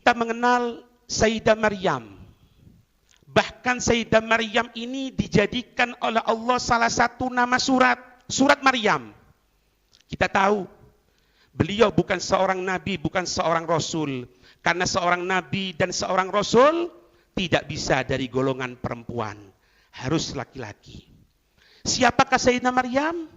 kita mengenal Sayyidah Maryam. Bahkan Sayyidah Maryam ini dijadikan oleh Allah salah satu nama surat Maryam. Kita tahu beliau bukan seorang nabi, bukan seorang rasul. Karena seorang nabi dan seorang rasul tidak bisa dari golongan perempuan, harus laki-laki. Siapakah Sayyidah Maryam?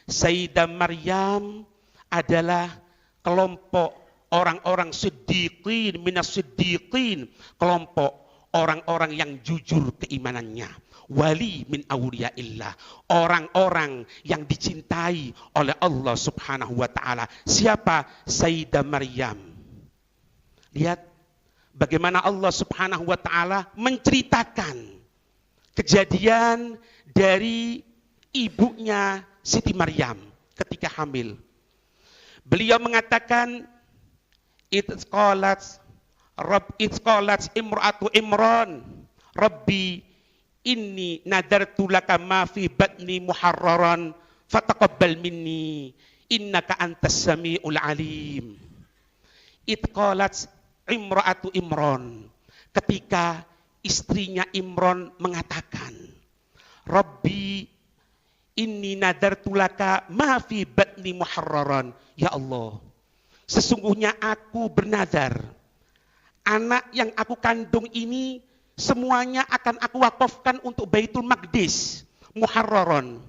Sayyidah Maryam adalah kelompok orang-orang siddiqin minas siddiqin, kelompok orang-orang yang jujur keimanannya. Wali min awliyaillah, orang-orang yang dicintai oleh Allah Subhanahu wa taala. Siapa? Sayyidah Maryam. Lihat bagaimana Allah Subhanahu wa taala menceritakan kejadian dari ibunya Siti Maryam ketika hamil. Beliau mengatakan, It's qalat imra'atu Imran, Rabbi inni nadartu laka ma fi batni muharraran fataqabbal minni innaka antas samiul alim. Qalat imra'atu Imran, ketika istrinya Imran mengatakan, Rabbi inni nadartu laka ma fi batni muharraran, ya Allah, sesungguhnya aku bernadar, anak yang aku kandung ini semuanya akan aku wakafkan untuk Baitul Maqdis, muharraron.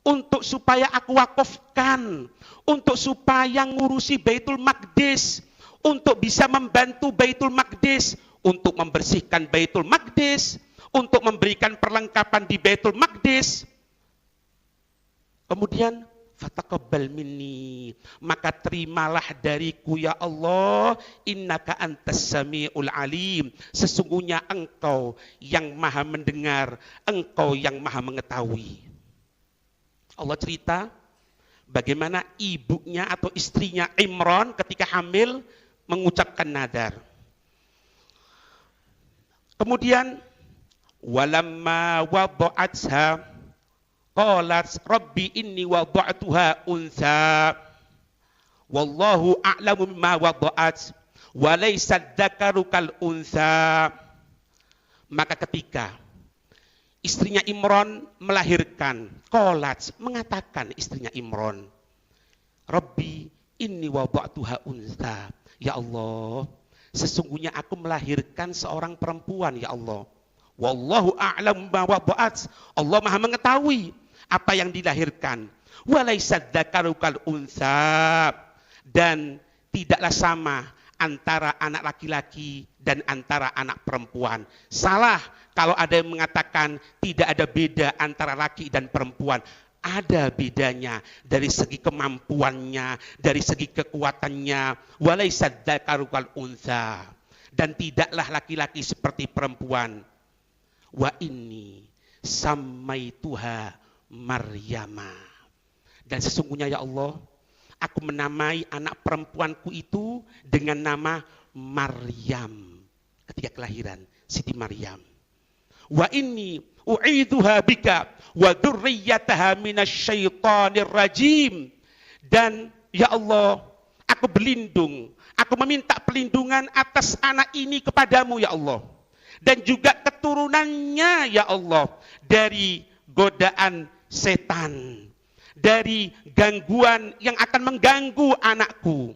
Untuk supaya aku wakafkan, untuk supaya ngurusi Baitul Maqdis, untuk bisa membantu Baitul Maqdis, untuk membersihkan Baitul Maqdis, untuk memberikan perlengkapan di Baitul Maqdis. Kemudian fataqabbal minni, maka terimalah dariku ya Allah, innaka antas samiul alim, sesungguhnya engkau yang maha mendengar, engkau yang maha mengetahui. Allah cerita bagaimana ibunya atau istrinya Imran ketika hamil mengucapkan nadar. Kemudian walamma wada'atha qalat rabbi inni wada'tuha untha wallahu a'lamu mimma wada'at wa laysa dzakaru kal untha. Maka ketika istrinya Imran melahirkan, qalat, mengatakan istrinya Imran, Rabbi inni wada'tuha untha, ya Allah, sesungguhnya aku melahirkan seorang perempuan ya Allah. Wallahu a'lamu bima wada'at, Allah maha mengetahui apa yang dilahirkan. Walaysa dzakaru kal untha, dan tidaklah sama antara anak laki-laki dan antara anak perempuan. Salah kalau ada yang mengatakan tidak ada beda antara laki dan perempuan. Ada bedanya dari segi kemampuannya, dari segi kekuatannya. Walaysa dzakaru kal untha, dan tidaklah laki-laki seperti perempuan. Wa inni sammaituha Maryama, dan sesungguhnya ya Allah, aku menamai anak perempuanku itu dengan nama Maryam ketika kelahiran, Siti Maryam. Wa inni u'idzuha bika wa dzurriyyataha minasyaitonir rajim, dan ya Allah, aku berlindung, aku meminta perlindungan atas anak ini kepadamu ya Allah, dan juga keturunannya ya Allah dari godaan setan, dari gangguan yang akan mengganggu anakku.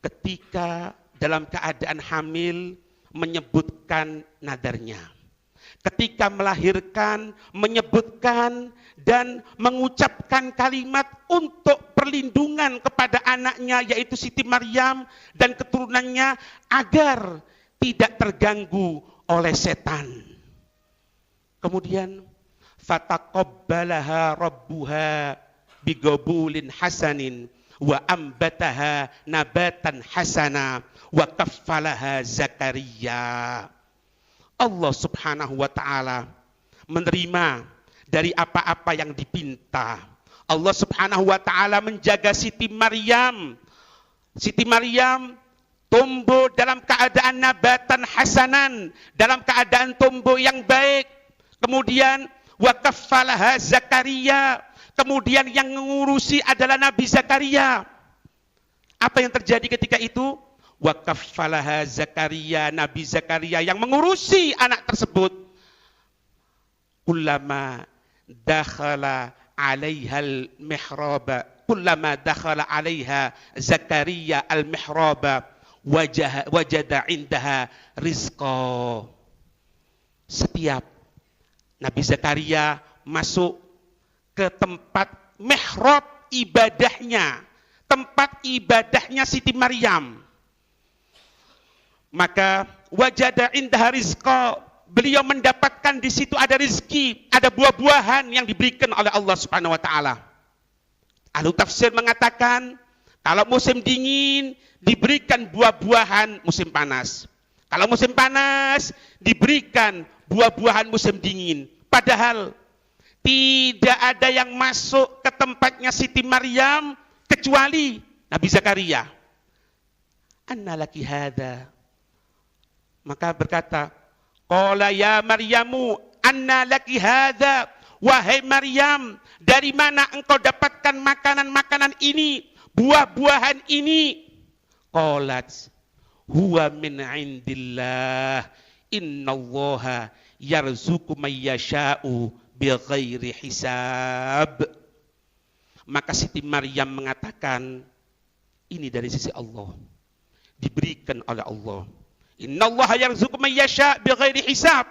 Ketika dalam keadaan hamil menyebutkan nadarnya, ketika melahirkan menyebutkan dan mengucapkan kalimat untuk perlindungan kepada anaknya yaitu Siti Maryam dan keturunannya agar tidak terganggu oleh setan. Kemudian fataqabbalaha rabbuha bigabulin hasanin wa ambataha nabatan hasana wa kaffalaha Zakaria. Allah Subhanahu wa taala menerima dari apa-apa yang dipinta. Allah Subhanahu wa taala menjaga Siti Maryam. Siti Maryam tumbuh dalam keadaan nabatan hasanan, dalam keadaan tumbuh yang baik. Kemudian wa kaffalaha Zakaria, kemudian yang mengurusi adalah Nabi Zakaria. Apa yang terjadi ketika itu? wa kaffalaha Zakaria, Nabi Zakaria yang mengurusi anak tersebut. Kullama dakhala 'alaiha al-mihraba, kullama dakhala 'alaiha Zakaria al-mihraba wajada 'indaha rizqa. Setiap Nabi Zakaria masuk ke tempat mihrab ibadahnya, tempat ibadahnya Siti Maryam, maka wajada indaha rizqa, beliau mendapatkan di situ ada rizki, ada buah-buahan yang diberikan oleh Allah Subhanahu wa taala. Ahli tafsir mengatakan kalau musim dingin diberikan buah-buahan musim panas. Kalau musim panas diberikan buah-buahan musim dingin. Padahal tidak ada yang masuk ke tempatnya Siti Maryam kecuali Nabi Zakaria. Anna laki hadza. Maka berkata, qala ya Maryamu anna laki hadza. Wahai Maryam, dari mana engkau dapatkan makanan-makanan ini, buah-buahan ini? Qalat, huwa min indillah. Innallaha yarzuqu may yasha'u bighairi hisab. Maka Siti Maryam mengatakan, ini dari sisi Allah, diberikan oleh Allah. Innallaha yarzuqu may yasha' bighairi hisab.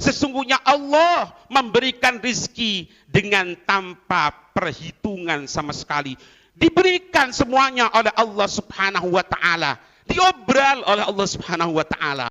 Sesungguhnya Allah memberikan rizki dengan tanpa perhitungan sama sekali. Diberikan semuanya oleh Allah Subhanahu wa taala, diobral oleh Allah Subhanahu wa taala.